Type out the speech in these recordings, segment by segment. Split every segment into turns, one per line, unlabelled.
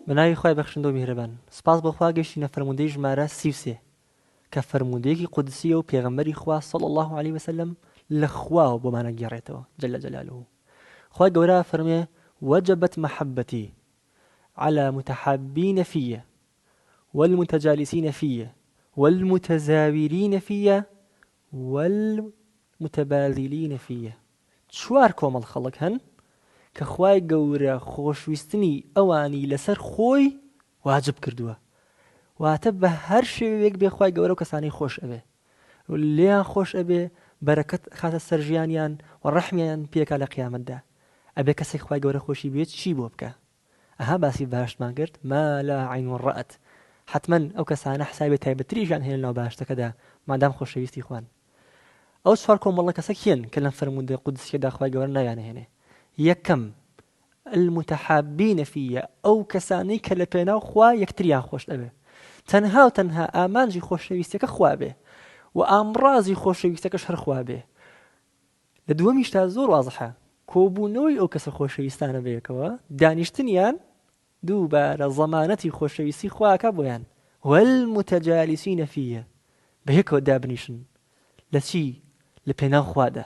بناوی خوای بەخشندە و میهرەبان سپاس بۆ خوا گەیشتینە فەرموودەی ژمارە 33 کە فەرموودەیەکی قودسیە و پێغەمبەری خوا صلی الله عليه وسلم لە خواوە بۆمانە گێڕێتەوە جل جلاله. خوای گەورە فەرمێ وجبت محبتي على متحابين فيه والمتجالسين فيه والمتزاورين فيه والمتباذلين فيه. چوار کۆمەڵ خەڵک هەن کە خوای گەورە خۆشویستنی ئەوانی لەسەر خۆی واجب کردووە، واتە بە هەر شێوەیەک بێ خوای گەورە و کەسانی خۆش ئەبێ لێیان خۆش ئەبێ بەرەکەت خاتە سەر ژیانیان و ڕەحمیان پێکا لە قیامەتدا. ئەبێ کەسێک خوای گەورە خۆشی بێت چی بۆ بکە؟ ئەها باسی باشتمان کرد ما لا عین ڕەئەت، حتمما ئەو کەسانە حسابی تایبەتریشان هێن لەناو باشتەکەدا مادام خۆشەویستی خوان. ئەو چوار کۆمەڵە کەسە کێن کە لەم فەرموودەی قودسیەدا خوای گەورە نایانهێنێ؟ یەکەم المتحابين فيه ئەو کەسانەی کە لە پێناو خوا یەکتریان خۆش ئەبێ، تەنها و تەنها ئامانجی خۆشەویستیەکە خوا بێ و ئامڕازی خۆشەویستەکەش هەر خوا بێ. لە دووەمیشتا زۆر وازحە کۆبوونەوەی ئەو کەسە خۆشەویستانە بەیەکەوە دانیشتنیان دووبارە زەمانەتی خۆشەویستی خواکە بۆیان. والمتجالسین فيه بەیەکەوە دابنیشن لە چی؟ لە پێناو خوادا.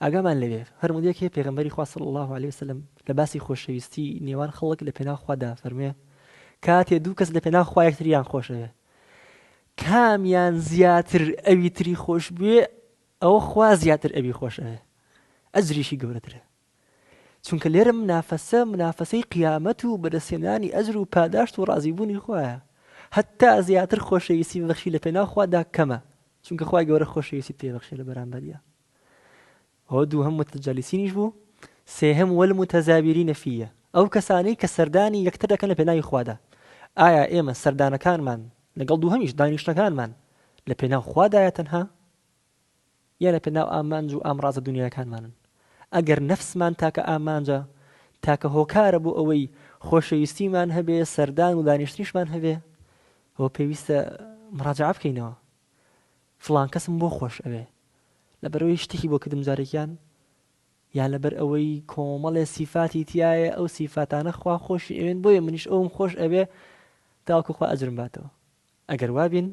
ئاگامان لەوێ فەرموودەیەکی پێغەمبەری خوا صلی الله عليه وسلم لە باسی خۆشەویستی نێوان خەڵک لە پێناو خوادا فەرمێ کاتێ دوو کەس لە پێناو خوا یەکتریان خۆشەوێ کامیان زیاتر ئەوی تری خۆش بێ ئەوە خوا زیاتر ئەوی خۆشەوێ، ئەجریشی گەورەترە. چونکە لێرە منافەسەی قیامەت و بەدەستهێنانی ئەجر و پاداشت و ڕازیبوونی خوایە، هەتا زیاتر خۆشەویستی بەخشی لە پێناو خوادا کەمە، چونکە خوای گەورە خۆشەویستی پێبەخشێ لە بەرامبەریە. ئەوە دووهەم متجالسینیش بوو. سێهەم والمتزاورین فيه ئەو کەسانەی کە سەردانی یەکتر دەکەن لە پێناوی خوادا. ئایا ئێمە سەردانەکانمان لەگەڵ دووهەمیش دانیشتەکانمان لە پێناو خوادایە تەنها یا لە پێناو ئامانج و ئامڕازە دنیاکانمانن؟ ئەگەر نەفسمان تاکە ئامانجە تاکە هۆکارە بۆ ئەوەی خۆشەویستیمان هەبێ سەردان و دانیشتنیشمان هەبێ ئەوە پێویستە مراجعە بکەینەوە فڵان کەسم بۆ خۆش ئەوێ لەبەرەوەی شتێکی بۆ کردم جارێکیان یان لەبەر ئەوەی کۆمەڵێ سیفاتی تایە ئەو سیفاتانە خوا خۆشی ئەوێن بۆیە منیش ئەوم خۆش ئەوێ تاوەکو خوا ئەجرم باتەوە. ئەگەر وابین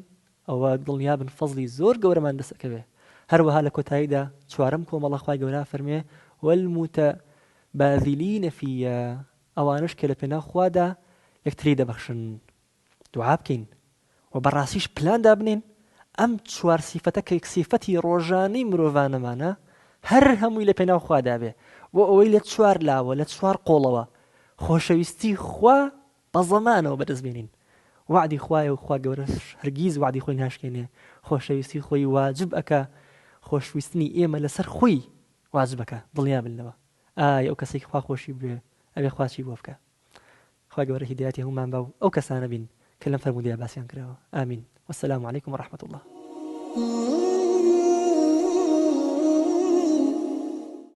ئەوە دڵنیابن فەزلی زۆر گەورەمان دەسەکەوێ. هەروەها لە کۆتاییدا چوارەم کۆمەڵە خوای گەورە فەرمێ والمتباذلین فيه ئەوانش کە لە پێناو خوادا یەکتری دەبەخشن. دوعا بکەین و بەڕاستیش پلان دابنین ئەم چوار سیفەتە کە سیفەتی ڕۆژانەی مرۆڤانەمانە هەر هەمووی لە پێناو خوادا بێ بۆ ئەوەی لە چوار لاوە لە چوار قۆڵەوە خۆشەویستی خوا بە زەمانەوە بەدەستبێنین. وعدی خوایە و خوا گەورەش هەرگیز وعدی خۆی ناشکێنێ. خۆشەویستی خۆی واجب ئەکا، خۆشویستنی ئێمە لەسەر خۆی واجب ئەکا. دڵنیا بنەوە ئایا ئەو کەسێکی خوا خۆشی بێ ئەبێ خوا چی بۆ بکە؟ خوا گەورە هیدایەتی هەمومان بە ئەو کەسانە بین کە لەم فەرموودەیە باسییان کراوە. ئامین. والسلام عليكم ورحمة الله.